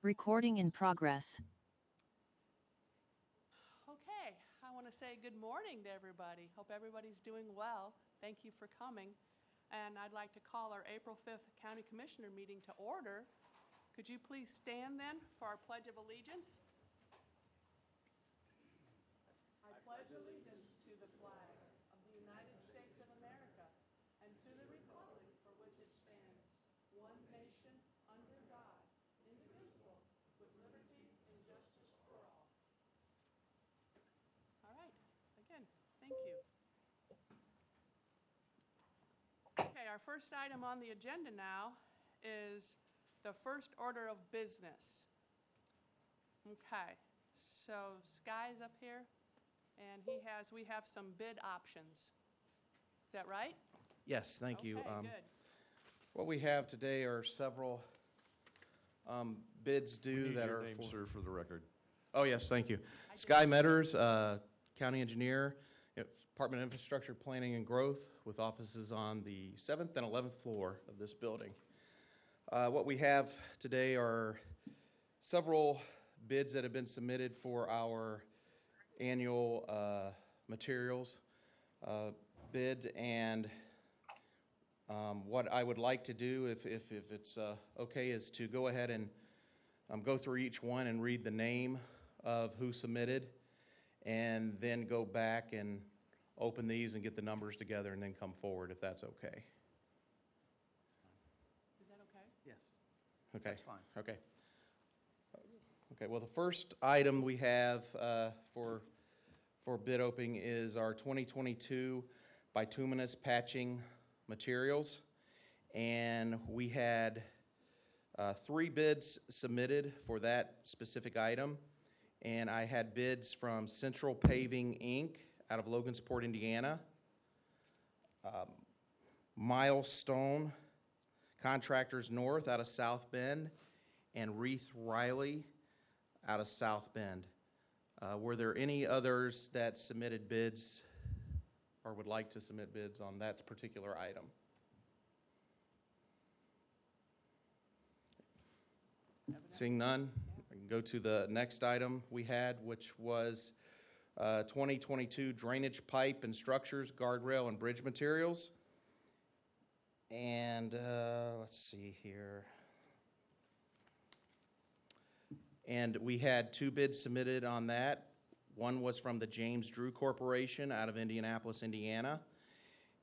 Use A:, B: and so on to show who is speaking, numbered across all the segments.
A: Recording in progress.
B: Okay, I want to say good morning to everybody. Hope everybody's doing well. Thank you for coming. And I'd like to call our April 5th County Commissioner meeting to order. Could you please stand then for our Pledge of Allegiance? I pledge allegiance to the flag of the United States of America and to the republic for which it stands, one nation, under God, indivisible, with liberty and justice for all. All right, again, thank you. Okay, our first item on the agenda now is the first order of business. Okay, so Sky's up here, and we have some bid options. Is that right?
C: Yes, thank you.
B: Okay, good.
C: What we have today are several bids due that are
D: name, sir, for the record.
C: Oh, yes, thank you. Sky Metters, County Engineer, Department of Infrastructure Planning and Growth, with offices on the 7th and 11th floor of this building. What we have today are several bids that have been submitted for our annual materials bid, and what I would like to do, if it's okay, is to go ahead and go through each one and read the name of who submitted, and then go back and open these and get the numbers together and then come forward, if that's okay.
B: Is that okay?
E: Yes,
C: Okay.
E: that's fine.
C: Okay. Okay, well, the first item we have for bid opening is our 2022 Bituminous patching materials. And we had 3 bids submitted for that specific item. And I had bids from Central Paving, Inc. out of Logansport, Indiana. Milestone Contractors North out of South Bend, and Reith Riley out of South Bend. Were there any others that submitted bids or would like to submit bids on that particular item? Seeing none, I can go to the next item we had, which was 2022 drainage pipe and structures, guardrail, and bridge materials. And let's see here. And we had 2 bids submitted on that. One was from the James Drew Corporation out of Indianapolis, Indiana.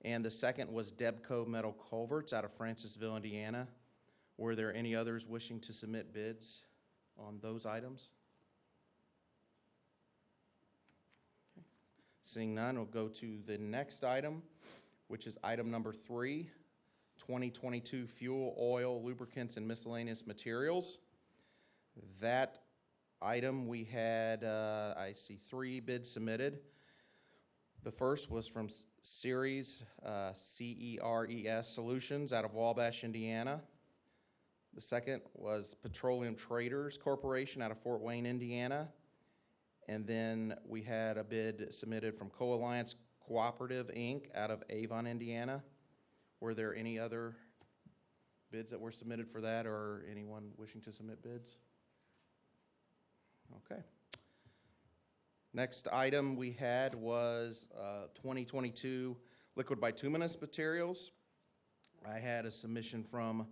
C: And the second was Debco Metal Culverts out of Francisville, Indiana. Were there any others wishing to submit bids on those items? Okay. Seeing none, we'll go to the next item, which is item number 3, 2022 fuel, oil, lubricants, and miscellaneous materials. That item we had, I see 3 bids submitted. The first was from Ceres, CERES Solutions out of Wabash, Indiana. The second was Petroleum Traders Corporation out of Fort Wayne, Indiana. And then we had a bid submitted from Co-Alliance Cooperative, Inc. out of Avon, Indiana. Were there any other bids that were submitted for that, or anyone wishing to submit bids? Okay. Next item we had was 2022 liquid bituminous materials. I had a submission from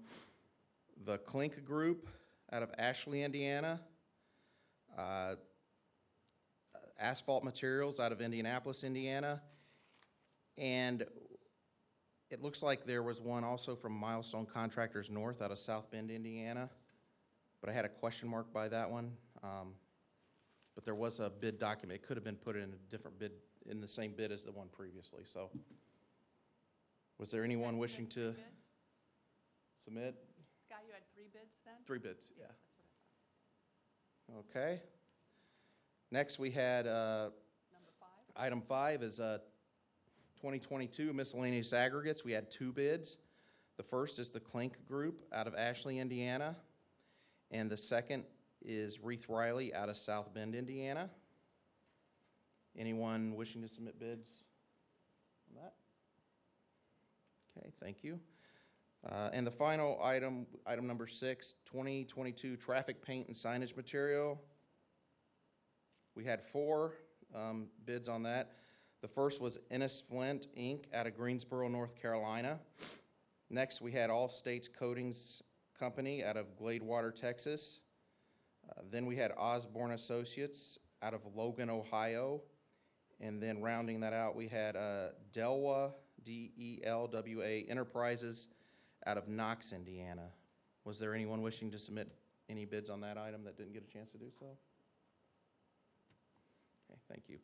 C: the Clink Group out of Ashley, Indiana. Asphalt Materials out of Indianapolis, Indiana. And it looks like there was one also from Milestone Contractors North out of South Bend, Indiana. But I had a question mark by that one. But there was a bid document. It could have been put in a different bid, in the same bid as the one previously. So was there anyone wishing to submit?
B: Scott, you had 3 bids then?
C: 3 bids, yeah.
B: That's what I thought.
C: Okay. Next we had
B: Number 5?
C: item 5 is 2022 miscellaneous aggregates. We had 2 bids. The first is the Clink Group out of Ashley, Indiana. And the second is Reith Riley out of South Bend, Indiana. Anyone wishing to submit bids on that? Okay, thank you. And the final item, item number 6, 2022 traffic paint and signage material. We had 4 bids on that. The first was Ennis Flint, Inc. out of Greensboro, North Carolina. Next, we had All States Coatings Company out of Gladewater, Texas. Then we had Osborne Associates out of Logan, Ohio. And then rounding that out, we had Delwa, D-E-L-W-A Enterprises out of Knox, Indiana. Was there anyone wishing to submit any bids on that item that didn't get a chance to do so? Okay, thank you.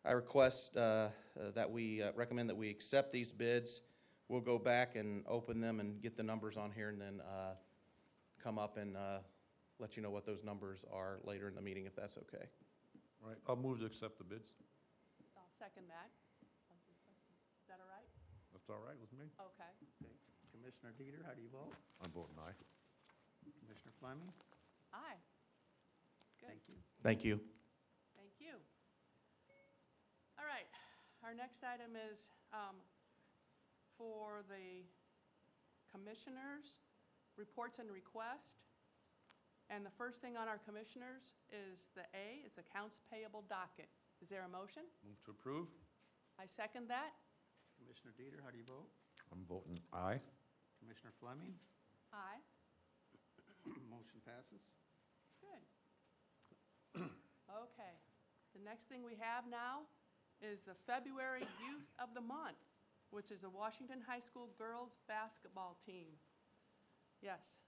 C: I request that we recommend that we accept these bids. We'll go back and open them and get the numbers on here and then come up and let you know what those numbers are later in the meeting, if that's okay.
D: All right, I'll move to accept the bids.
B: I'll second that. Is that all right?
D: That's all right with me.
B: Okay.
E: Okay. Commissioner Dieter, how do you vote?
D: I'm voting aye.
E: Commissioner Fleming?
B: Aye. Good.
E: Thank you.
C: Thank you.
B: Thank you. All right, our next item is for the commissioners' reports and requests. And the first thing on our commissioners is the A, is accounts payable docket. Is there a motion?
D: Move to approve.
B: I second that.
E: Commissioner Dieter, how do you vote?
D: I'm voting aye.
E: Commissioner Fleming?
B: Aye.
E: Motion passes.
B: Good. Okay, the next thing we have now is the February Youth of the Month, which is the Washington High School girls basketball team. Yes,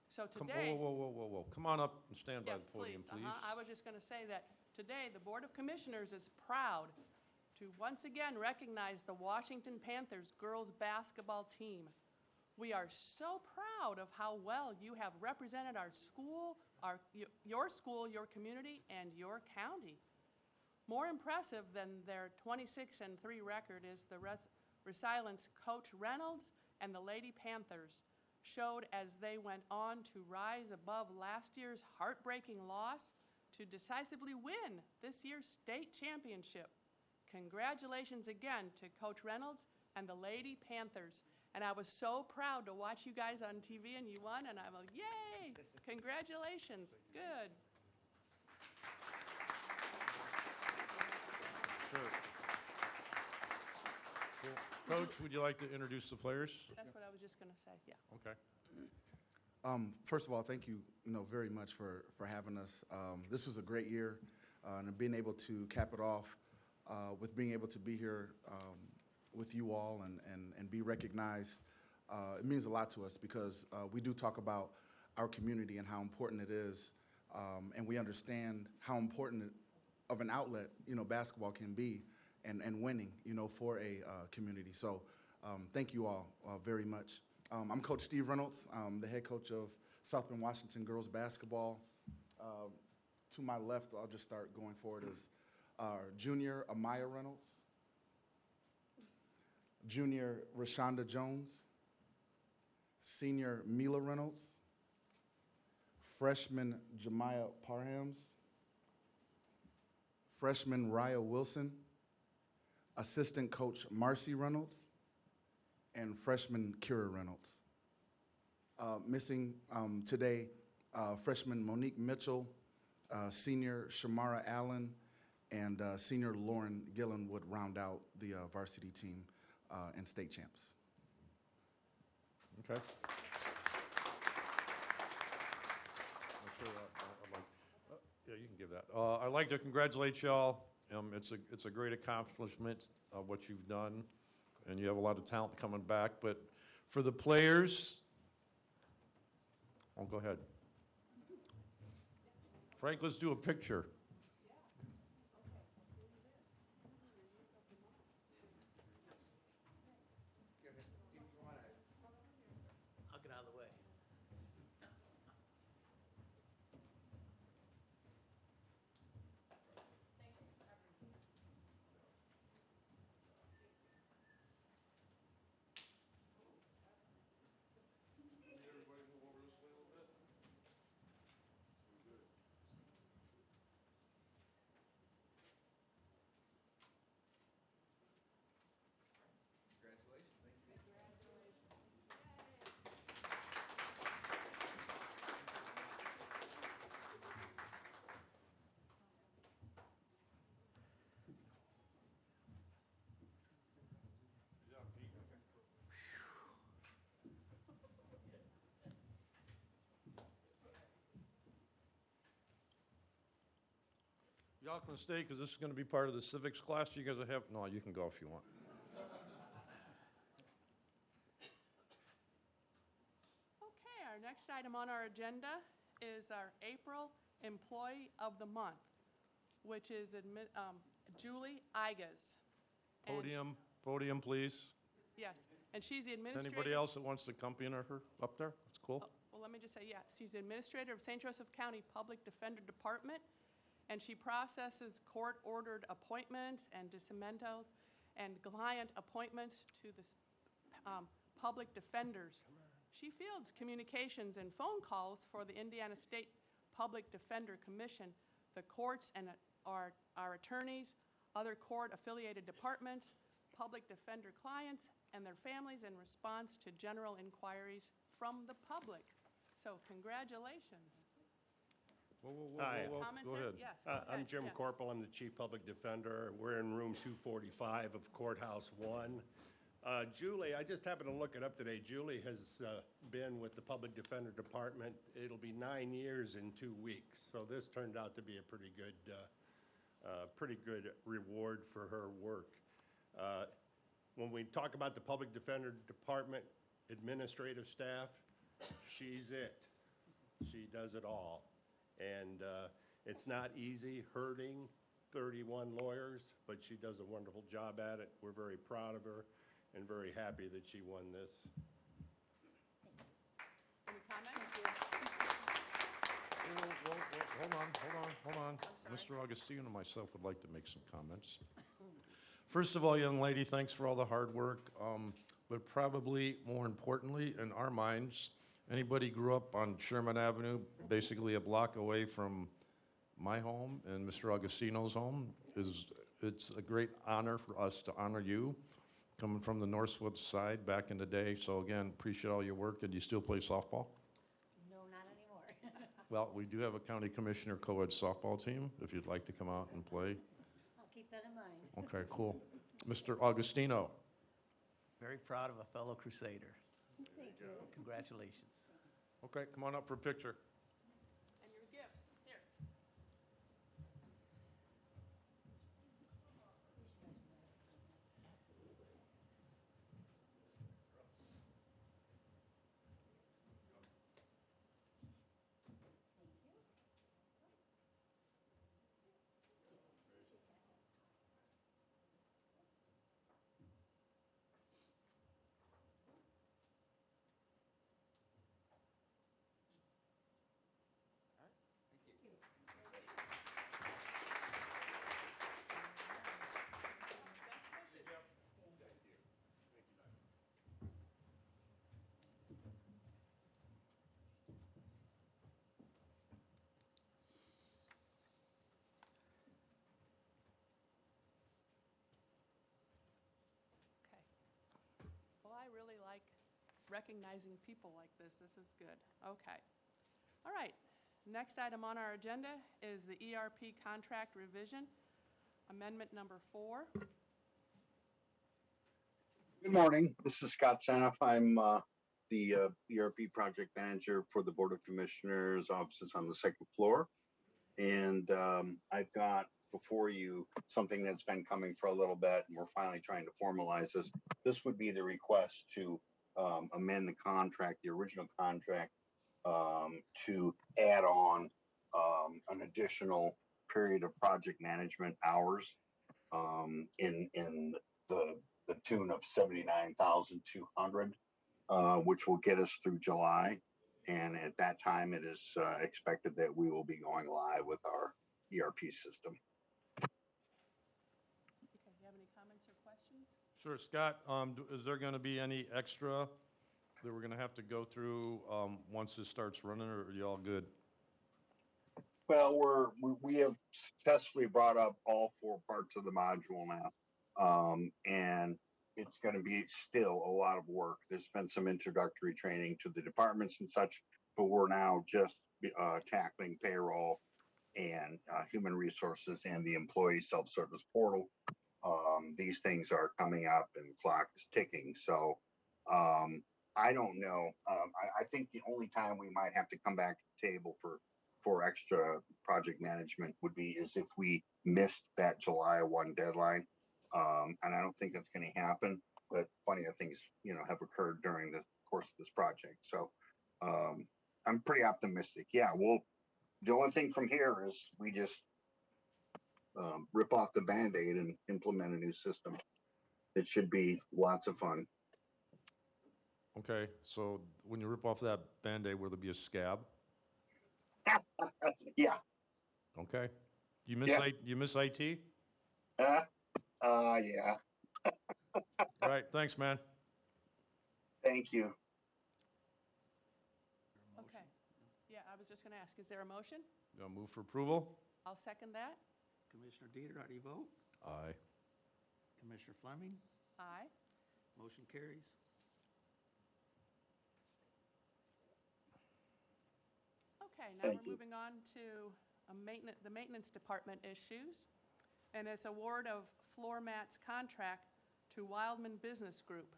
B: so today.
D: Whoa. Come on up and stand by
B: Yes,
D: the podium, please.
B: I was just going to say that today, the Board of Commissioners is proud to once again recognize the Washington Panthers girls basketball team. We are so proud of how well you have represented our school, your community, and your county. More impressive than their 26-3 record is the resilience Coach Reynolds and the Lady Panthers showed as they went on to rise above last year's heartbreaking loss to decisively win this year's state championship. Congratulations again to Coach Reynolds and the Lady Panthers. And I was so proud to watch you guys on TV and you won, and I'm like, yay! Congratulations. Good.
D: Sure. Cool. Coach, would you like to introduce the players?
B: That's what I was just going to say, yeah.
D: Okay.
F: First of all, thank you, very much for having us. This was a great year, and being able to cap it off with being able to be here with you all and be recognized. It means a lot to us because we do talk about our community and how important it is, and we understand how important of an outlet, basketball can be and winning, for a community. So thank you all very much. I'm Coach Steve Reynolds. I'm the head coach of South Bend Washington girls basketball. To my left, I'll just start going forward, is junior Amaya Reynolds, junior Rashonda Jones, senior Mila Reynolds, freshman Jemiah Parhams, freshman Raya Wilson, assistant coach Marcy Reynolds, and freshman Kira Reynolds. Missing today, freshman Monique Mitchell, senior Shamara Allen, and senior Lauren Gillen would round out the varsity team and state champs.
D: Okay. Yeah, you can give that. I'd like to congratulate y'all. It's a great accomplishment of what you've done, and you have a lot of talent coming back. But for the players, go ahead. Frank, let's do a picture.
E: I'll get out of the way.
D: y'all can stay because this is going to be part of the civics class you guys have. No, you can go if you want.
B: Okay, our next item on our agenda is our April Employee of the Month, which is Julie Igas. And
D: Podium, please.
B: yes, and she's the administrator.
D: Anybody else that wants to accompany her up there? That's cool.
B: Well, let me just say, yes, she's the administrator of St. Joseph County Public Defender Department, and she processes court-ordered appointments and dismissals and client appointments to the public defenders. She fields communications and phone calls for the Indiana State Public Defender Commission, the courts and our attorneys, other court-affiliated departments, public defender clients, and their families in response to general inquiries from the public. So congratulations.
G: Hi.
B: Comments?
D: Go ahead.
B: Yes.
G: I'm
B: okay,
G: Jim
B: yes.
G: Corporal. I'm the Chief Public Defender. We're in room 245 of Courthouse 1. Julie, I just happened to look it up today. Julie has been with the Public Defender Department. It'll be 9 years in 2 weeks. So this turned out to be a pretty good reward for her work. When we talk about the Public Defender Department administrative staff, she's it. She does it all. And it's not easy herding 31 lawyers, but she does a wonderful job at it. We're very proud of her and very happy that she won this.
B: Any comments?
D: Hold on.
B: I'm sorry.
D: Mr. Augustino and myself would like to make some comments. First of all, young lady, thanks for all the hard work. But probably more importantly, in our minds, anybody grew up on Sherman Avenue, basically a block away from my home and Mr. Augustino's home, it's a great honor for us to honor you, coming from the Northwood side back in the day. So again, appreciate all your work. And you still play softball?
H: No, not anymore.
D: Well, we do have a county commissioner co-ed softball team, if you'd like to come out and play.
H: I'll keep that in mind.
D: Okay, cool. Mr. Augustino.
E: Very proud of a fellow Crusader.
H: Thank you.
E: Congratulations.
D: Okay, come on up for a picture.
B: And your gifts, here. Well, I really like recognizing people like this. This is good. Okay. All right. Next item on our agenda is the ERP contract revision, amendment number 4.
I: Good morning. This is Scott Sanoff. I'm the ERP project manager for the Board of Commissioners offices on the second floor. And I've got before you something that's been coming for a little bit, and we're finally trying to formalize this. This would be the request to amend the contract, the original contract, to add on an additional period of project management hours in the tune of 79,200, which will get us through July. And at that time, it is expected that we will be going live with our ERP system.
B: Okay, you have any comments or questions?
D: Sure, Scott, is there going to be any extra that we're going to have to go through once this starts running, or are you all good?
I: Well, we have successfully brought up all 4 parts of the module now, and it's going to be still a lot of work. There's been some introductory training to the departments and such, but we're now just tackling payroll and human resources and the employee self-service portal. These things are coming up and clock is ticking. So I don't know. I think the only time we might have to come back to the table for for extra project management would be is if we missed that July 1 deadline. And I don't think that's going to happen, but plenty of things, have occurred during the course of this project. So I'm pretty optimistic. Yeah, the only thing from here is we just rip off the Band-Aid and implement a new system. It should be lots of fun.
D: Okay, so when you rip off that Band-Aid, will there be a scab?
I: Yeah.
D: Okay. You miss
I: Yeah.
D: you miss IT?
I: Yeah.
D: All right, thanks, man.
I: Thank you.
B: Okay. Yeah, I was just going to ask, is there a motion?
D: I'll move for approval.
B: I'll second that.
E: Commissioner Dieter, how do you vote?
D: Aye.
E: Commissioner Fleming?
B: Aye.
E: Motion carries.
B: Okay, now
I: Thank
B: we're
I: you.
B: moving on to the maintenance department issues. And it's award of floor mats contract to Wildman Business Group.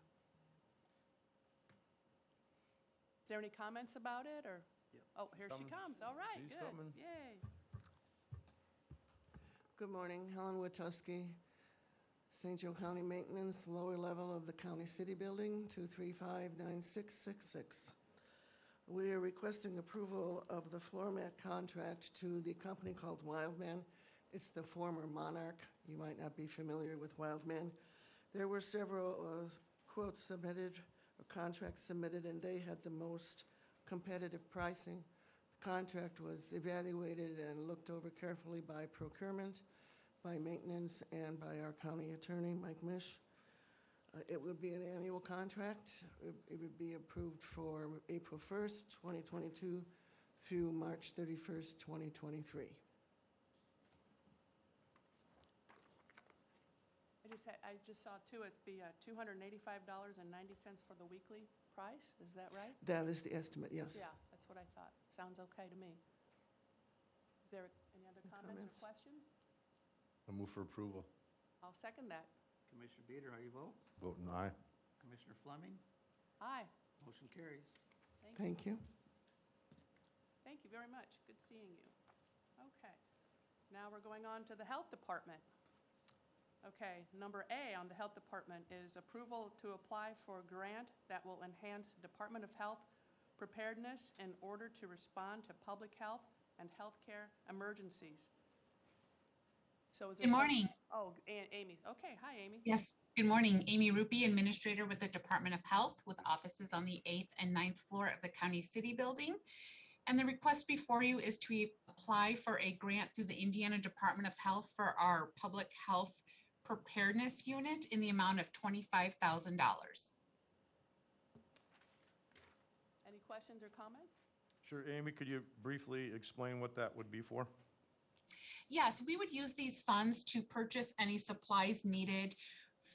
B: Is there any comments about it, or?
E: Yep.
B: Oh, here she
D: Coming.
B: comes. All right,
D: She's
B: good.
D: coming.
B: Yay.
J: Good morning, Helen Witowski, St. Joe County Maintenance, lower level of the County City Building, 235-9666. We are requesting approval of the floor mat contract to the company called Wildman. It's the former Monarch. You might not be familiar with Wildman. There were several quotes submitted, or contracts submitted, and they had the most competitive pricing. The contract was evaluated and looked over carefully by procurement, by maintenance, and by our county attorney, Mike Mish. It would be an annual contract. It would be approved for April 1st, 2022 through March 31st, 2023.
B: I just saw too, it'd be $285.90 for the weekly price. Is that right?
J: That is the estimate, yes.
B: Yeah, that's what I thought. Sounds okay to me. Is there any other comments or questions?
D: I'll move for approval.
B: I'll second that.
E: Commissioner Dieter, how do you vote?
D: Voting aye.
E: Commissioner Fleming?
B: Aye.
E: Motion carries.
B: Thank you.
J: Thank you.
B: Thank you very much. Good seeing you. Okay. Now we're going on to the Health Department. Okay, number A on the Health Department is approval to apply for a grant that will enhance Department of Health preparedness in order to respond to public health and healthcare emergencies. So is there
K: Good morning.
B: Oh, Amy. Okay, hi, Amy.
K: Yes, good morning. Amy Rupi, Administrator with the Department of Health with offices on the 8th and 9th floor of the County City Building. And the request before you is to apply for a grant through the Indiana Department of Health for our Public Health Preparedness Unit in the amount of $25,000.
B: Any questions or comments?
D: Sure, Amy, could you briefly explain what that would be for?
K: Yes, we would use these funds to purchase any supplies needed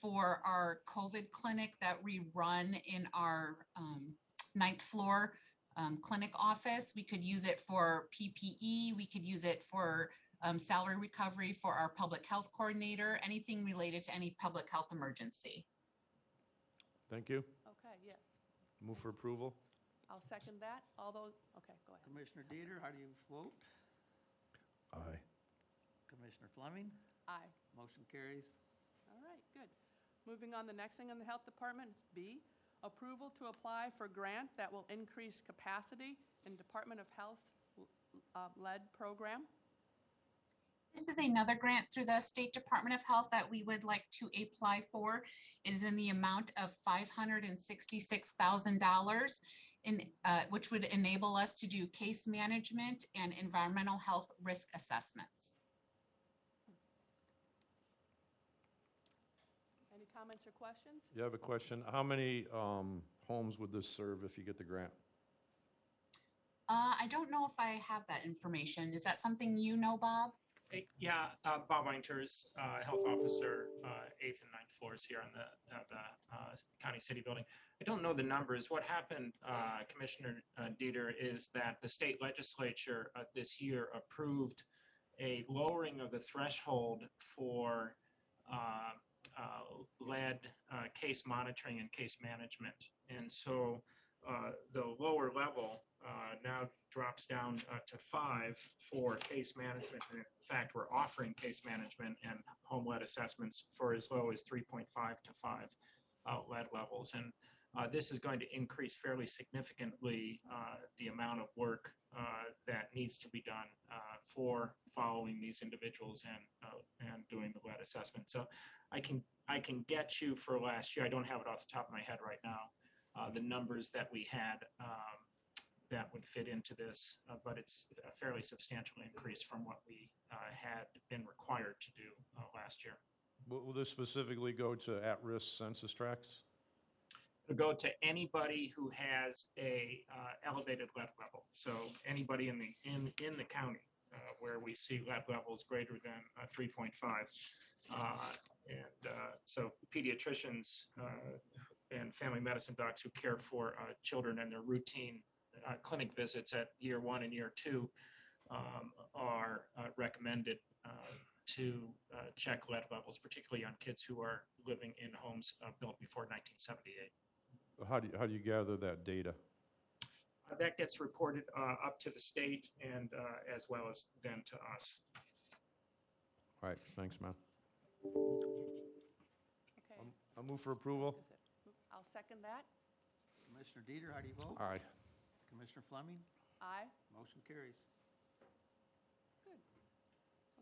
K: for our COVID clinic that we run in our 9th floor clinic office. We could use it for PPE. We could use it for salary recovery for our public health coordinator, anything related to any public health emergency.
D: Thank you.
B: Okay, yes.
D: Move for approval.
B: I'll second that. All those, okay, go ahead.
E: Commissioner Dieter, how do you vote?
D: Aye.
E: Commissioner Fleming?
B: Aye.
E: Motion carries.
B: All right, good. Moving on, the next thing in the Health Department is B, approval to apply for grant that will increase capacity in Department of Health led program.
K: This is another grant through the State Department of Health that we would like to apply for. It is in the amount of $566,000, which would enable us to do case management and environmental health risk assessments.
B: Any comments or questions?
D: You have a question. How many homes would this serve if you get the grant?
K: I don't know if I have that information. Is that something you know, Bob?
L: Yeah, Bob Winters, Health Officer, 8th and 9th floors here on the County City Building. I don't know the numbers. What happened, Commissioner Dieter, is that the state legislature this year approved a lowering of the threshold for lead case monitoring and case management. And so the lower level now drops down to 5 for case management. And in fact, we're offering case management and home-led assessments for as low as 3.5 to 5 lead levels. And this is going to increase fairly significantly the amount of work that needs to be done for following these individuals and doing the lead assessment. So I can get you for last year. I don't have it off the top of my head right now. The numbers that we had that would fit into this, but it's a fairly substantial increase from what we had been required to do last year.
D: Will this specifically go to at-risk census tracts?
L: It'll go to anybody who has a elevated lead level. So anybody in the county where we see lead levels greater than 3.5. So pediatricians and family medicine docs who care for children and their routine clinic visits at year 1 and year 2 are recommended to check lead levels, particularly on kids who are living in homes built before 1978.
D: How do you gather that data?
L: That gets reported up to the state and as well as then to us.
D: All right, thanks, man.
B: Okay.
D: I'll move for approval.
B: I'll second that.
E: Commissioner Dieter, how do you vote?
D: Aye.
E: Commissioner Fleming?
B: Aye.
E: Motion carries.
B: Good.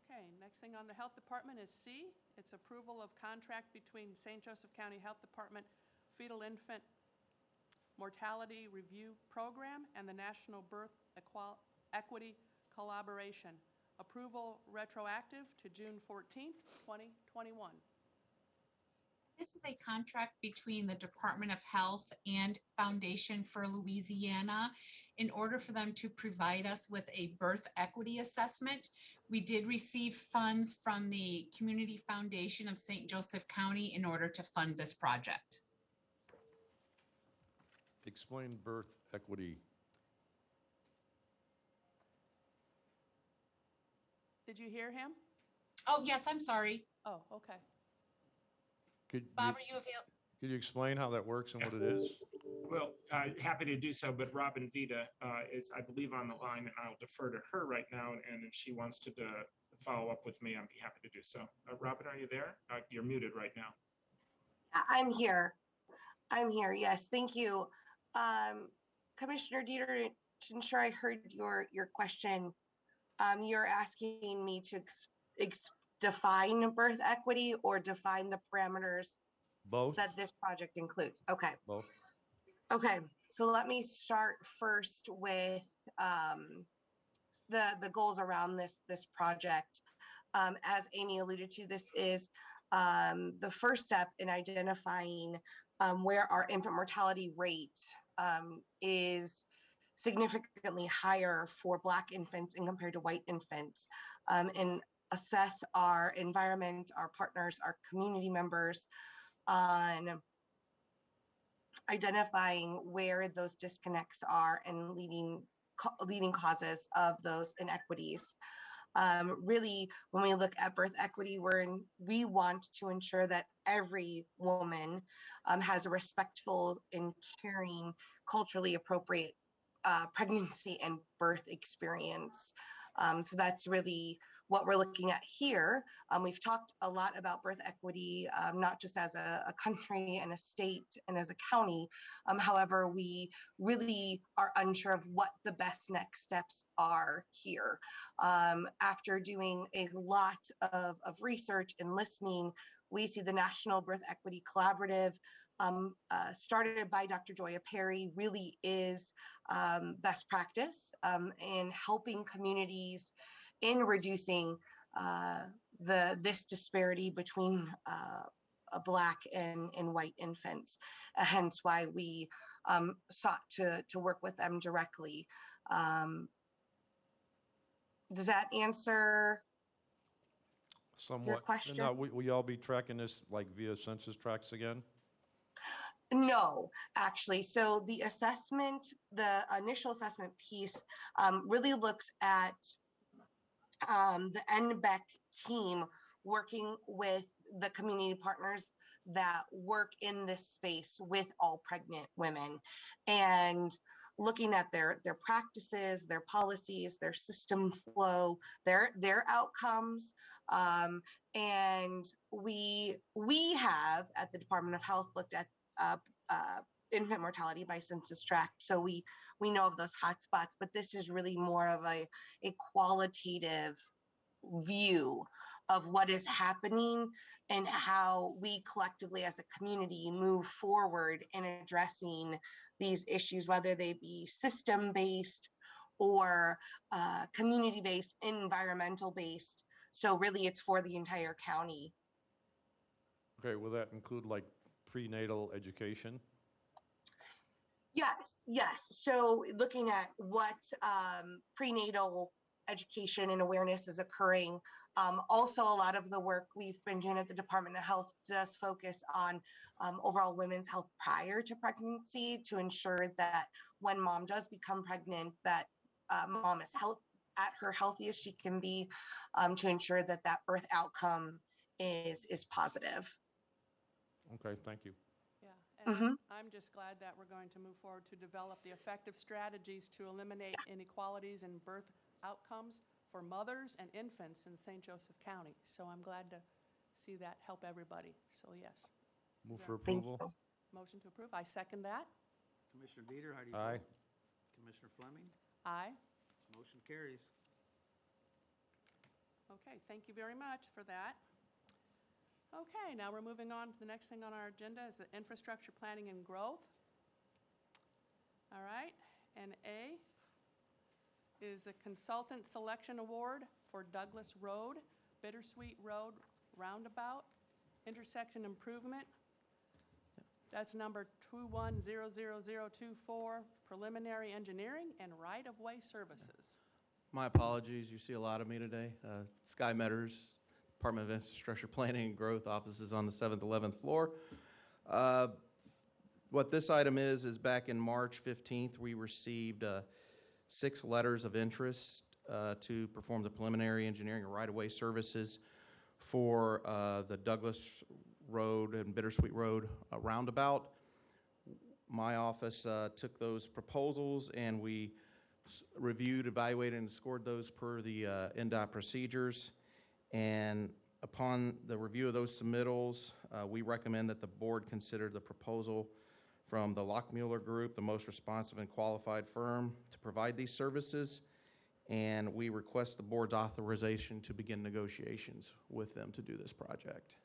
B: Okay, next thing on the Health Department is C. It's approval of contract between St. Joseph County Health Department Fetal Infant Mortality Review Program and the National Birth Equity Collaboration. Approval retroactive to June 14th, 2021.
K: This is a contract between the Department of Health and Foundation for Louisiana in order for them to provide us with a birth equity assessment. We did receive funds from the Community Foundation of St. Joseph County in order to fund this project.
D: Explain birth equity.
B: Did you hear him?
K: Oh, yes, I'm sorry.
B: Oh, okay.
K: Bob, are you available?
D: Could you explain how that works and what it is?
L: Well, happy to do so, but Robin Vita is, I believe, on the line, and I'll defer to her right now. And if she wants to follow up with me, I'd be happy to do so. Robin, are you there? You're muted right now.
M: I'm here. Yes, thank you. Commissioner Dieter, to ensure I heard your question, you're asking me to define birth equity or define the parameters
D: Both.
M: that this project includes. Okay.
D: Both.
M: Okay. So let me start first with the goals around this project. As Amy alluded to, this is the first step in identifying where our infant mortality rate is significantly higher for Black infants and compared to white infants, and assess our environment, our partners, our community members on identifying where those disconnects are and leading causes of those inequities. Really, when we look at birth equity, we want to ensure that every woman has a respectful and caring, culturally appropriate pregnancy and birth experience. So that's really what we're looking at here. We've talked a lot about birth equity, not just as a country and a state and as a county. However, we really are unsure of what the best next steps are here. After doing a lot of research and listening, we see the National Birth Equity Collaborative, started by Dr. Joya Perry, really is best practice in helping communities in reducing this disparity between Black and white infants. Hence why we sought to work with them directly. Does that answer
D: Somewhat.
M: your question?
D: Now, will y'all be tracking this like via census tracts again?
M: No, actually. So the initial assessment piece really looks at the NBEC team working with the community partners that work in this space with all pregnant women, and looking at their practices, their policies, their system flow, their outcomes. And we have at the Department of Health looked at infant mortality by census tract, so we know of those hotspots. But this is really more of a qualitative view of what is happening and how we collectively as a community move forward in addressing these issues, whether they be system-based or community-based, environmental-based. So really it's for the entire county.
D: Okay, will that include like prenatal education?
M: Yes. So looking at what prenatal education and awareness is occurring. Also, a lot of the work we've been doing at the Department of Health does focus on overall women's health prior to pregnancy, to ensure that when mom does become pregnant, that mom is at her healthiest she can be, to ensure that that birth outcome is positive.
D: Okay, thank you.
B: Yeah, and I'm just glad that we're going to move forward to develop the effective strategies to eliminate inequalities in birth outcomes for mothers and infants in St. Joseph County. So I'm glad to see that help everybody. So yes.
D: Move for approval.
B: Motion to approve. I second that.
E: Commissioner Dieter, how do you
D: Aye.
E: vote? Commissioner Fleming?
B: Aye.
E: Motion carries.
B: Okay, thank you very much for that. Okay, now we're moving on to the next thing on our agenda is the infrastructure planning and growth. All right, and A is the Consultant Selection Award for Douglas Road, Bittersweet Road Roundabout, Intersection Improvement. That's number 2100024, Preliminary Engineering and Right-of-Way Services.
C: My apologies, you see a lot of me today. Sky Metters, Department of Infrastructure Planning and Growth, offices on the 7th, 11th floor. What this item is back in March 15th, we received 6 letters of interest to perform the preliminary engineering and right-of-way services for the Douglas Road and Bittersweet Road roundabout. My office took those proposals and we reviewed, evaluated, and scored those per the NDOT procedures. And upon the review of those submittals, we recommend that the board consider the proposal from the Lockmuller Group, the most responsive and qualified firm to provide these services. And we request the board's authorization to begin negotiations with them to do this project.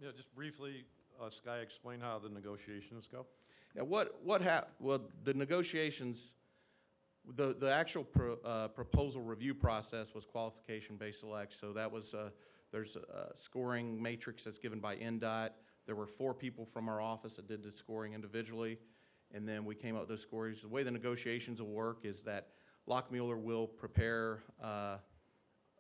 D: Yeah, just briefly, Sky, explain how the negotiations go.
C: Yeah, well, the negotiations, the actual proposal review process was qualification-based select. So that was, there's a scoring matrix that's given by NDOT. There were 4 people from our office that did the scoring individually, and then we came up with those scores. The way the negotiations will work is that Lockmuller will prepare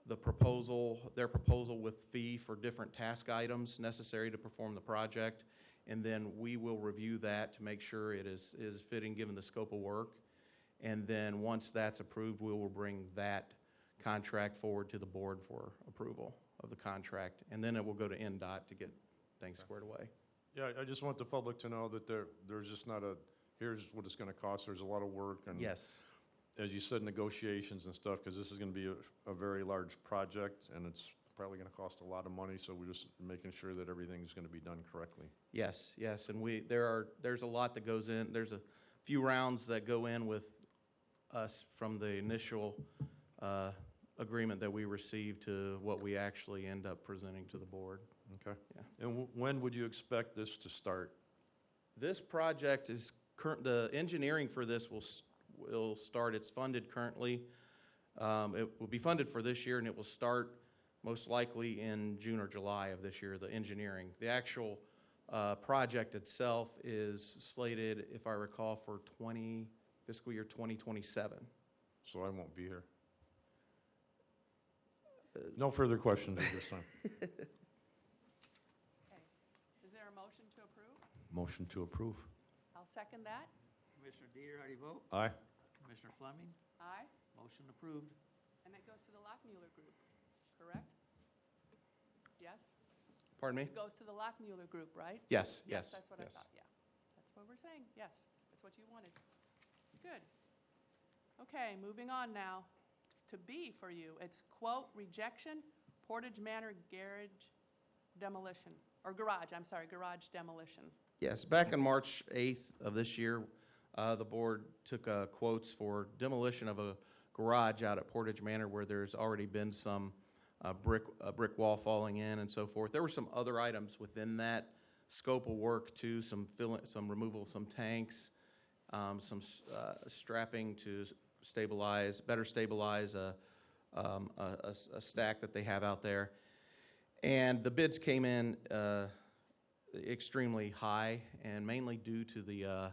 C: their proposal with fee for different task items necessary to perform the project, and then we will review that to make sure it is fitting given the scope of work. And then once that's approved, we will bring that contract forward to the board for approval of the contract, and then it will go to NDOT to get things squared away.
D: Yeah, I just want the public to know that there's just not here's what it's going to cost. There's a lot of work. And
C: yes,
D: as you said, negotiations and stuff, because this is going to be a very large project, and it's probably going to cost a lot of money, so we're just making sure that everything's going to be done correctly.
C: Yes, and there's a lot that goes in. There's a few rounds that go in with us from the initial agreement that we received to what we actually end up presenting to the board.
D: Okay.
C: Yeah.
D: And when would you expect this to start?
C: This project is the engineering for this will start. It's funded currently. It will be funded for this year, and it will start most likely in June or July of this year, the engineering. The actual project itself is slated, if I recall, for fiscal year 2027.
D: So I won't be here. No further questions at this time.
B: Okay. Is there a motion to approve?
D: Motion to approve.
B: I'll second that.
E: Commissioner Dieter, how do you vote?
D: Aye.
E: Commissioner Fleming?
B: Aye.
E: Motion approved.
B: And it goes to the Lockmuller Group, correct? Yes?
C: Pardon me?
B: It goes to the Lockmuller Group, right?
C: Yes, yes,
B: That's what I
C: yes.
B: thought, yeah. That's what we're saying, yes. That's what you wanted. Good. Okay, moving on now to B for you. It's quote, rejection, Portage Manor garage demolition, or garage, I'm sorry, garage demolition.
C: Yes, back on March 8th of this year, the board took quotes for demolition of a garage out at Portage Manor where there's already been some brick wall falling in and so forth. There were some other items within that scope of work too, some removal of some tanks, some strapping to better stabilize a stack that they have out there. And the bids came in extremely high, and mainly due to the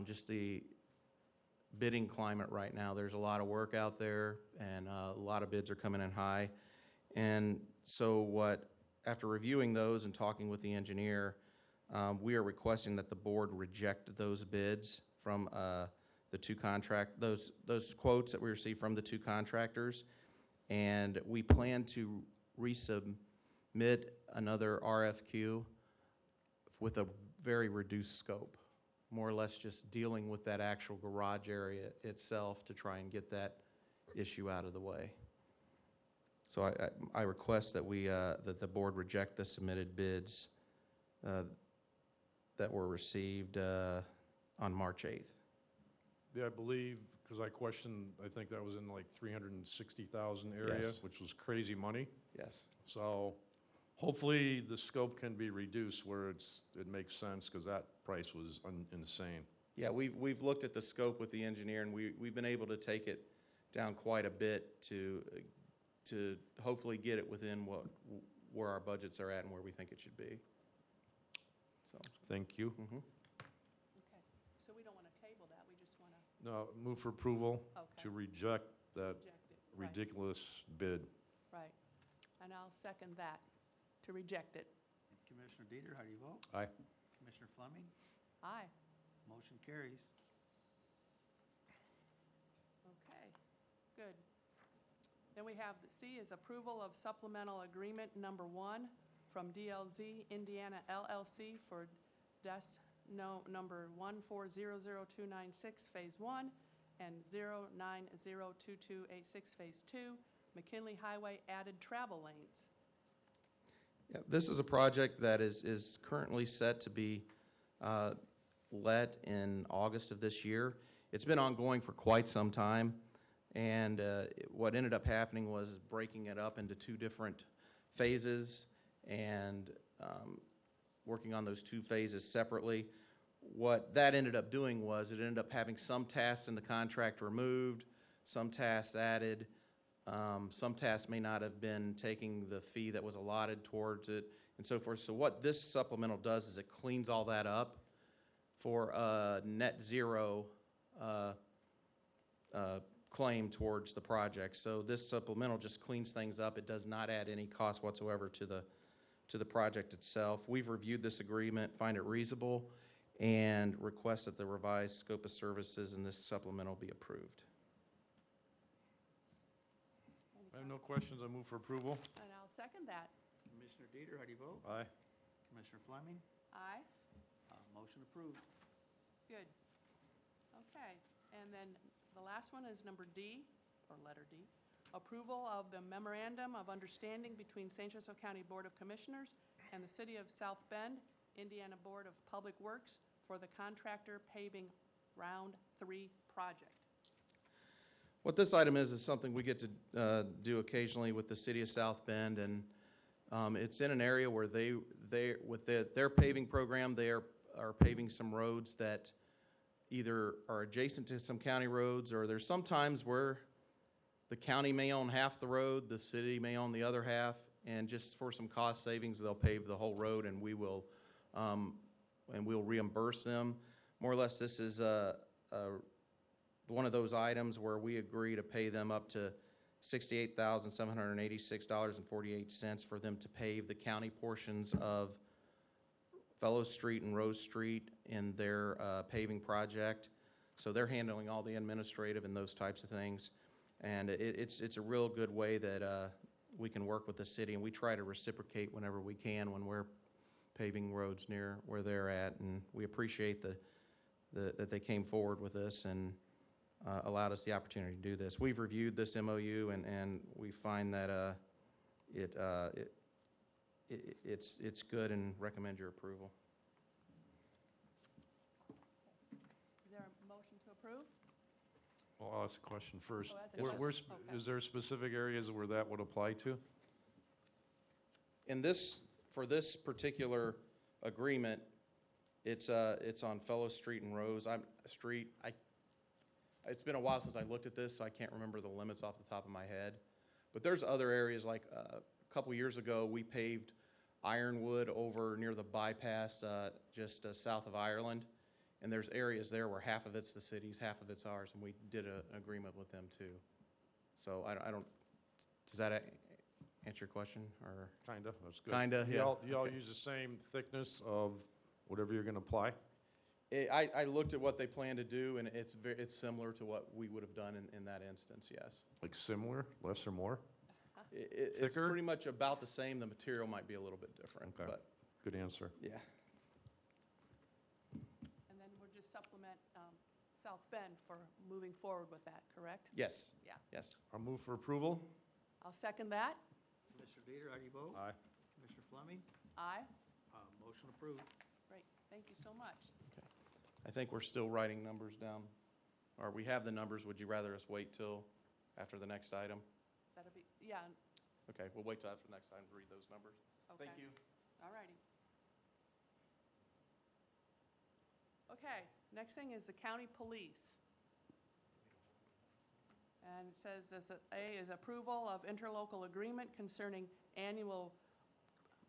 C: just the bidding climate right now. There's a lot of work out there, and a lot of bids are coming in high. And so after reviewing those and talking with the engineer, we are requesting that the board reject those bids from the two those quotes that we received from the two contractors. And we plan to resubmit another RFQ with a very reduced scope, more or less just dealing with that actual garage area itself to try and get that issue out of the way. So I request that that the board reject the submitted bids that were received on March 8th.
D: Yeah, I believe, because I questioned, I think that was in like 360,000 area,
C: Yes.
D: which was crazy money.
C: Yes.
D: So hopefully the scope can be reduced where it makes sense, because that price was insane.
C: Yeah, we've looked at the scope with the engineer, and we've been able to take it down quite a bit to hopefully get it within where our budgets are at and where we think it should be. So.
D: Thank you.
C: Mm-hmm.
B: Okay, so we don't want to table that, we just want to
D: No, move for approval
B: Okay.
D: to reject that
B: reject it. Right,
D: ridiculous bid.
B: right. And I'll second that, to reject it.
E: And Commissioner Dieter, how do you vote?
D: Aye.
E: Commissioner Fleming?
B: Aye.
E: Motion carries.
B: Okay, good. Then we have the C is approval of supplemental agreement number 1 from DLZ Indiana LLC for DES number 1400296 Phase 1 and 0902286 Phase 2, McKinley Highway added travel lanes.
C: Yeah, this is a project that is currently set to be let in August of this year. It's been ongoing for quite some time, and what ended up happening was breaking it up into 2 different phases and working on those 2 phases separately. What that ended up doing was it ended up having some tasks in the contract removed, some tasks added. Some tasks may not have been taking the fee that was allotted towards it, and so forth. So what this supplemental does is it cleans all that up for a net zero claim towards the project. So this supplemental just cleans things up. It does not add any cost whatsoever to the project itself. We've reviewed this agreement, find it reasonable, and request that the revised scope of services in this supplemental be approved.
D: I have no questions. I move for approval.
B: And I'll second that.
E: Commissioner Dieter, how do you vote?
D: Aye.
E: Commissioner Fleming?
B: Aye.
E: Motion approved.
B: Good. Okay, and then the last one is number D, or letter D. Approval of the Memorandum of Understanding between Sanchez County Board of Commissioners and the City of South Bend, Indiana Board of Public Works for the Contractor Paving Round 3 project.
C: What this item is something we get to do occasionally with the City of South Bend, and it's in an area where with their paving program, they are paving some roads that either are adjacent to some county roads, or there's some times where the county may own half the road, the city may own the other half, and just for some cost savings, they'll pave the whole road, and we'll reimburse them. More or less, this is one of those items where we agree to pay them up to $68,786.48 for them to pave the county portions of Fellows Street and Rose Street in their paving project. So they're handling all the administrative and those types of things. And it's a real good way that we can work with the city, and we try to reciprocate whenever we can when we're paving roads near where they're at, and we appreciate that they came forward with this and allowed us the opportunity to do this. We've reviewed this MOU, and we find that it's good and recommend your approval.
B: Is there a motion to approve?
D: Well, I'll ask a question first.
B: Oh, that's a question. Okay.
D: Is there specific areas where that would apply to?
C: For this particular agreement, it's on Fellow Street and Rose. It's been a while since I looked at this, so I can't remember the limits off the top of my head. But there's other areas, like a couple years ago, we paved Ironwood over near the bypass, just south of Ireland. And there's areas there where half of it's the city's, half of it's ours, and we did an agreement with them too. So I don't, does that answer your question, or?
D: Kinda, that's good.
C: Kinda, yeah.
D: You all
C: Okay.
D: use the same thickness of whatever you're gonna apply?
C: I looked at what they plan to do, and it's similar to what we would have done in that instance, yes.
D: Like similar, less or more?
C: It's
D: Thicker?
C: pretty much about the same. The material might be a little bit different,
D: Okay.
C: but
D: Good answer.
C: yeah.
B: And then we'll just supplement South Bend for moving forward with that, correct?
C: Yes.
B: Yeah.
C: Yes.
D: I'll move for approval.
B: I'll second that.
E: Commissioner Dieter, how do you vote?
D: Aye.
E: Commissioner Fleming?
B: Aye.
E: Motion approved.
B: Great, thank you so much.
C: I think we're still writing numbers down. Or we have the numbers. Would you rather us wait till after the next item?
B: That'll be, yeah,
C: Okay, we'll wait till after the next item to read those numbers.
B: okay.
C: Thank you.
B: All righty. Okay, next thing is the county police. And it says, A is approval of interlocal agreement concerning annual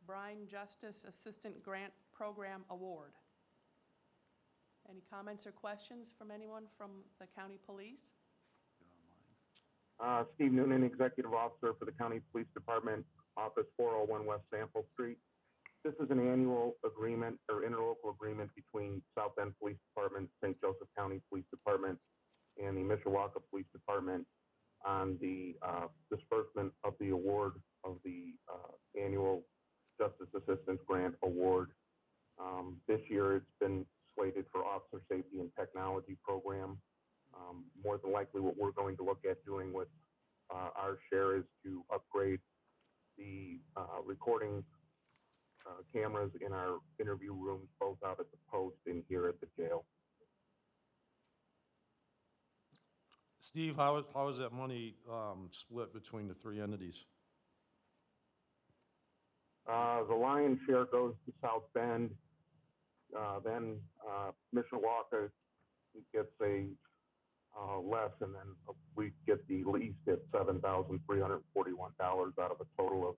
B: Brine Justice Assistant Grant Program Award. Any comments or questions from anyone from the county police?
N: Steve Noonan, Executive Officer for the County Police Department, Office 401 West Sample Street. This is an annual agreement or interlocal agreement between South Bend Police Department, St. Joseph County Police Department, and the Mishawaka Police Department on the disbursement of the award of the annual Justice Assistance Grant Award. This year it's been slated for Officer Safety and Technology Program. More than likely what we're going to look at doing with our share is to upgrade the recording cameras in our interview rooms, both out at the post and here at the jail.
D: Steve, how is that money split between the three entities?
N: The lion's share goes to South Bend. Then Mishawaka gets a less, and then we get the least at $7,341 out of a total of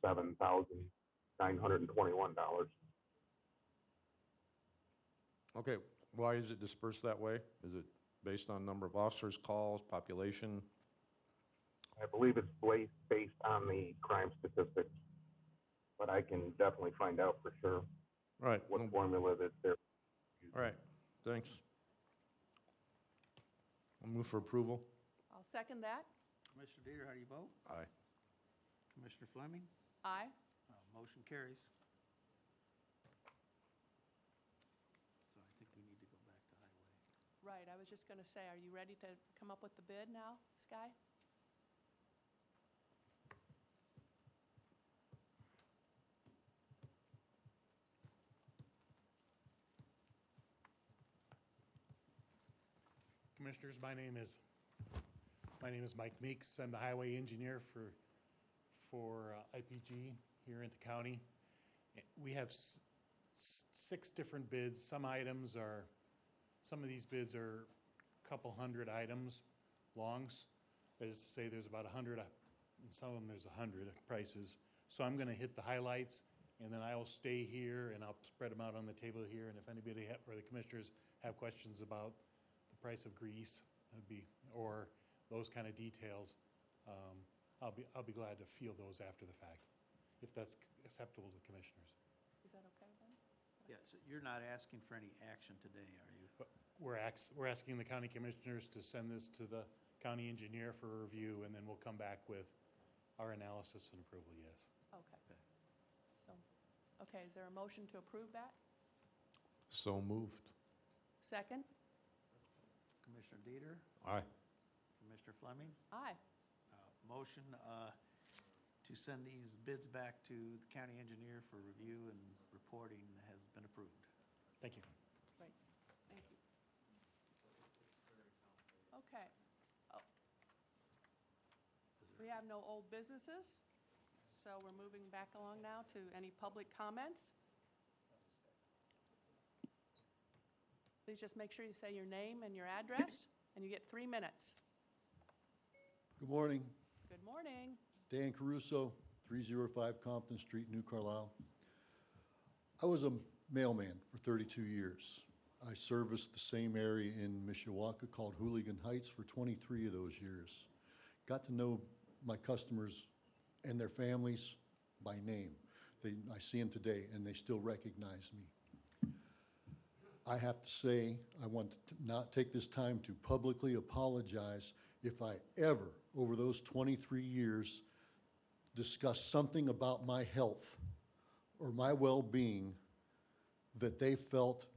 N: $97,921.
D: Okay, why is it dispersed that way? Is it based on number of officers, calls, population?
N: I believe it's based on the crime statistics, but I can definitely find out for sure
D: Right.
N: what formula that they're.
D: All right, thanks. I'll move for approval.
B: I'll second that.
E: Commissioner Dieter, how do you vote?
D: Aye.
E: Commissioner Fleming?
B: Aye.
E: Motion carries. So I think we need to go back to highway.
B: Right, I was just going to say, are you ready to come up with the bid now, Sky?
O: Commissioners, my name is Mike Meeks. I'm the highway engineer for IPG here in the county. We have 6 different bids. Some of these bids are a couple hundred items longs. That is to say, there's about 100, and some of them there's 100 prices. So I'm going to hit the highlights, and then I will stay here and I'll spread them out on the table here. And if anybody or the commissioners have questions about the price of grease, or those kind of details, I'll be glad to field those after the fact, if that's acceptable to the commissioners.
B: Is that okay then?
E: Yeah, so you're not asking for any action today, are you?
O: But we're asking the county commissioners to send this to the county engineer for review, and then we'll come back with our analysis and approval, yes.
B: Okay. So, okay, is there a motion to approve that?
D: So moved.
B: Second?
E: Commissioner Dieter,
D: Aye.
E: Commissioner Fleming.
B: Aye.
E: Motion to send these bids back to the county engineer for review and reporting has been approved.
O: Thank you.
B: Great, thank you. Okay. Oh. We have no old businesses, so we're moving back along now to any public comments. Please just make sure you say your name and your address, and you get 3 minutes.
P: Good morning.
B: Good morning.
P: Dan Caruso, 305 Compton Street, New Carlisle. I was a mailman for 32 years. I serviced the same area in Mishawaka called Hooligan Heights for 23 of those years. Got to know my customers and their families by name. I see them today, and they still recognize me. I have to say, I want to not take this time to publicly apologize if I ever, over those 23 years, discussed something about my health or my well-being that they felt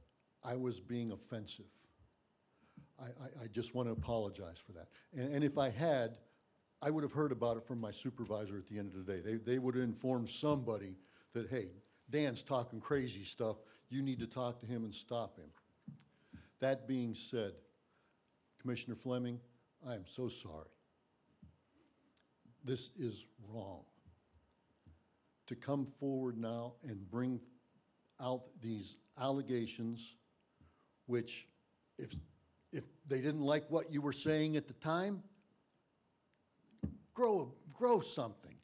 P: I was being offensive. I just want to apologize for that. And if I had, I would have heard about it from my supervisor at the end of the day. They would have informed somebody that, hey, Dan's talking crazy stuff. You need to talk to him and stop him. That being said, Commissioner Fleming, I am so sorry. This is wrong. To come forward now and bring out these allegations, which if they didn't like what you were saying at the time, grow something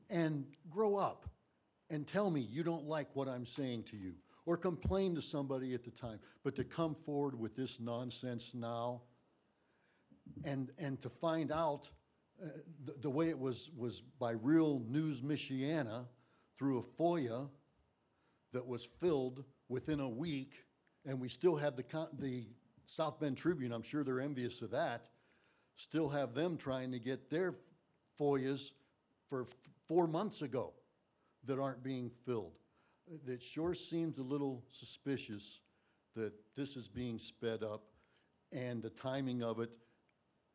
P: and grow up and tell me you don't like what I'm saying to you, or complain to somebody at the time. But to come forward with this nonsense now and to find out the way it was by Real News Michiana through a FOIA that was filled within a week, and we still have the South Bend Tribune, I'm sure they're envious of that, still have them trying to get their FOIAs for 4 months ago that aren't being filled. It sure seems a little suspicious that this is being sped up, and the timing of it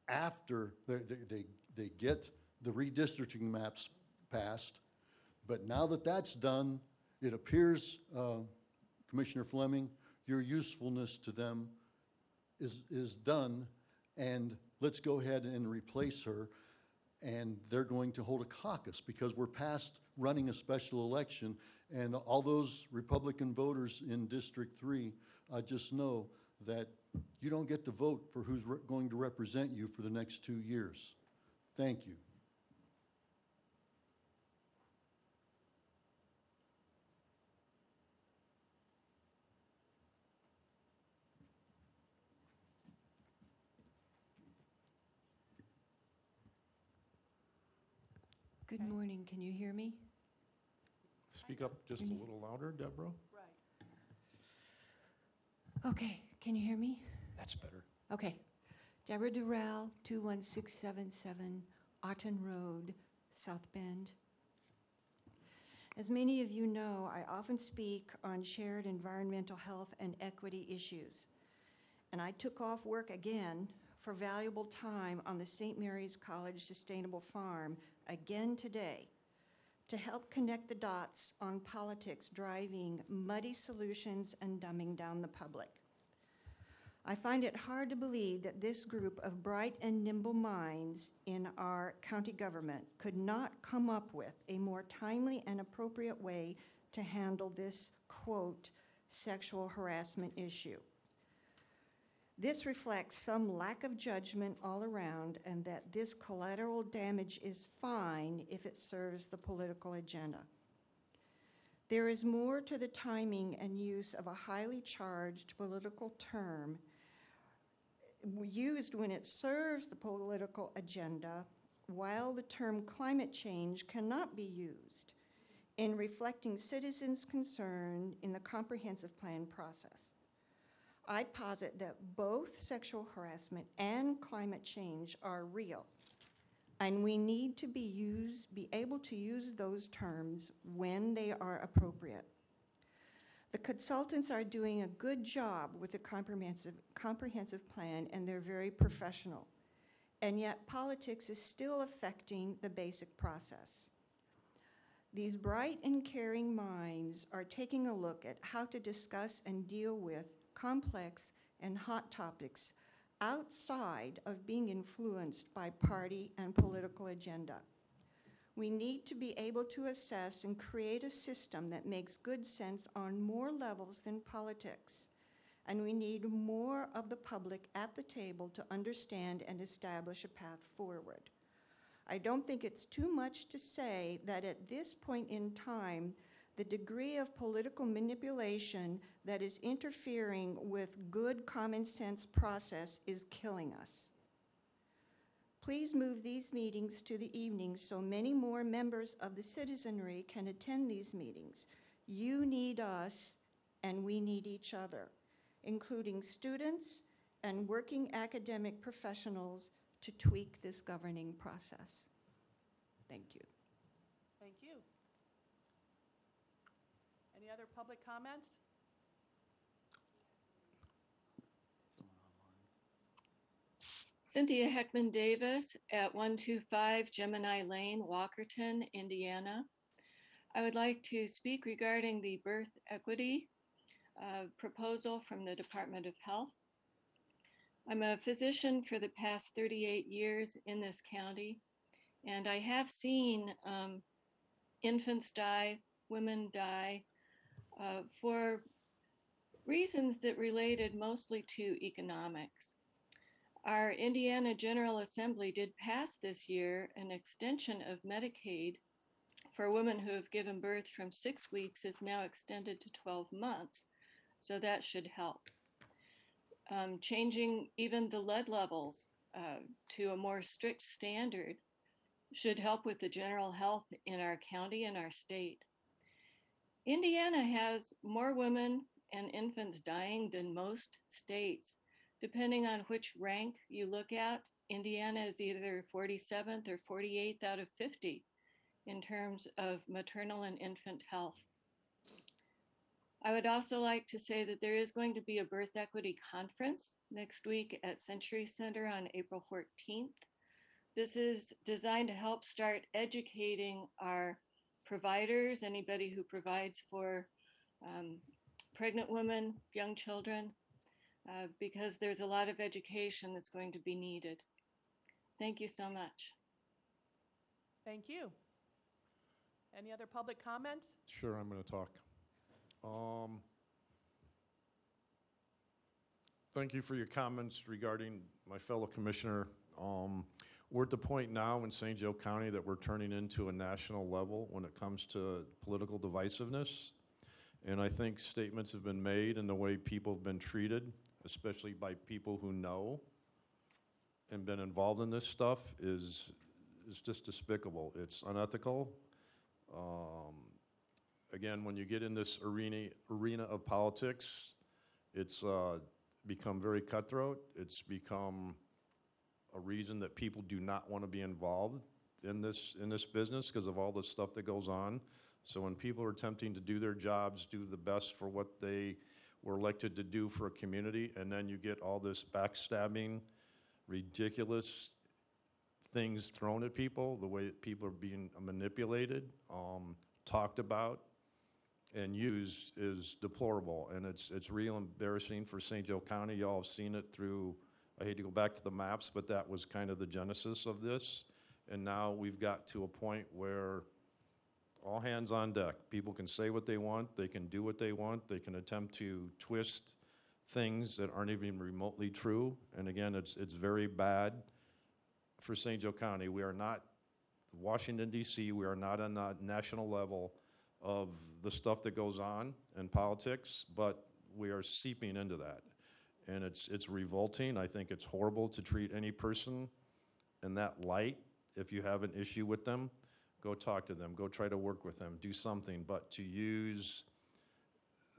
P: after they get the redistricting maps passed. But now that that's done, it appears, Commissioner Fleming, your usefulness to them is done, and let's go ahead and replace her. And they're going to hold a caucus because we're past running a special election, and all those Republican voters in District 3 just know that you don't get to vote for who's going to represent you for the next 2 years. Thank you.
Q: Good morning. Can you hear me?
D: Speak up just a little louder, Deborah.
B: Right.
Q: Okay. Can you hear me?
D: That's better.
Q: Okay. Deborah Durrell, 21677 Otten Road, South Bend. As many of you know, I often speak on shared environmental health and equity issues. And I took off work again for valuable time on the St. Mary's College Sustainable Farm again today to help connect the dots on politics driving muddy solutions and dumbing down the public. I find it hard to believe that this group of bright and nimble minds in our county government could not come up with a more timely and appropriate way to handle this, quote, sexual harassment issue. This reflects some lack of judgment all around, and that this collateral damage is fine if it serves the political agenda. There is more to the timing and use of a highly charged political term used when it serves the political agenda, while the term climate change cannot be used in reflecting citizens' concern in the comprehensive plan process. I posit that both sexual harassment and climate change are real, and we need to be able to use those terms when they are appropriate. The consultants are doing a good job with the comprehensive plan, and they're very professional. And yet politics is still affecting the basic process. These bright and caring minds are taking a look at how to discuss and deal with complex and hot topics outside of being influenced by party and political agenda. We need to be able to assess and create a system that makes good sense on more levels than politics. And we need more of the public at the table to understand and establish a path forward. I don't think it's too much to say that at this point in time, the degree of political manipulation that is interfering with good common sense process is killing us. Please move these meetings to the evening so many more members of the citizenry can attend these meetings. You need us, and we need each other, including students and working academic professionals to tweak this governing process. Thank you.
B: Thank you. Any other public comments?
R: Cynthia Heckman Davis at 125 Gemini Lane, Walkerton, Indiana. I would like to speak regarding the birth equity proposal from the Department of Health. I'm a physician for the past 38 years in this county, and I have seen infants die, women die, for reasons that related mostly to economics. Our Indiana General Assembly did pass this year an extension of Medicaid for women who have given birth from 6 weeks is now extended to 12 months. So that should help. Changing even the lead levels to a more strict standard should help with the general health in our county and our state. Indiana has more women and infants dying than most states. Depending on which rank you look at, Indiana is either 47th or 48th out of 50 in terms of maternal and infant health. I would also like to say that there is going to be a birth equity conference next week at Century Center on April 14th. This is designed to help start educating our providers, anybody who provides for pregnant women, young children, because there's a lot of education that's going to be needed. Thank you so much.
B: Thank you. Any other public comments?
D: Sure, I'm going to talk. Thank you for your comments regarding my fellow commissioner. We're at the point now in St. Joe County that we're turning into a national level when it comes to political divisiveness. And I think statements have been made and the way people have been treated, especially by people who know and been involved in this stuff, is just despicable. It's unethical. Again, when you get in this arena of politics, it's become very cutthroat. It's become a reason that people do not want to be involved in this business because of all the stuff that goes on. So when people are attempting to do their jobs, do the best for what they were elected to do for a community, and then you get all this backstabbing, ridiculous things thrown at people, the way that people are being manipulated, talked about, and used is deplorable. And it's real embarrassing for St. Joe County. Y'all have seen it through, I hate to go back to the maps, but that was kind of the genesis of this. And now we've got to a point where all hands on deck. People can say what they want, they can do what they want, they can attempt to twist things that aren't even remotely true. And again, it's very bad for St. Joe County. We are not Washington, D.C., we are not on the national level of the stuff that goes on in politics, but we are seeping into that. And it's revolting. I think it's horrible to treat any person in that light. If you have an issue with them, go talk to them, go try to work with them, do something. But to use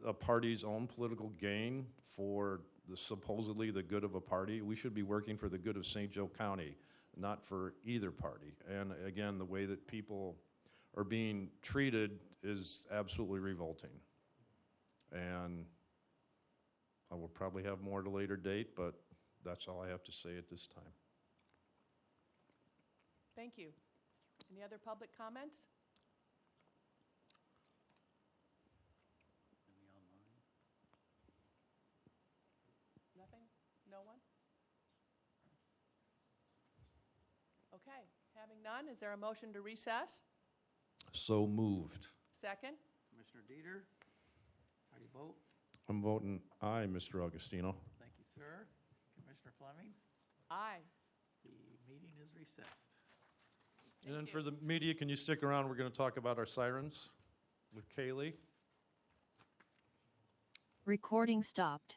D: a party's own political gain for supposedly the good of a party. We should be working for the good of St. Joe County, not for either party. And again, the way that people are being treated is absolutely revolting. And I will probably have more at a later date, but that's all I have to say at this time.
B: Thank you. Any other public comments? Nothing? No one? Okay, having none, is there a motion to recess?
D: So moved.
B: Second?
E: Commissioner Dieter, how do you vote?
D: I'm voting aye, Mr. Augustino.
E: Thank you, sir. Commissioner Fleming,
B: Aye.
E: the meeting is recessed.
D: And then for the media, can you stick around? We're going to talk about our sirens with Kaylee.
A: Recording stopped.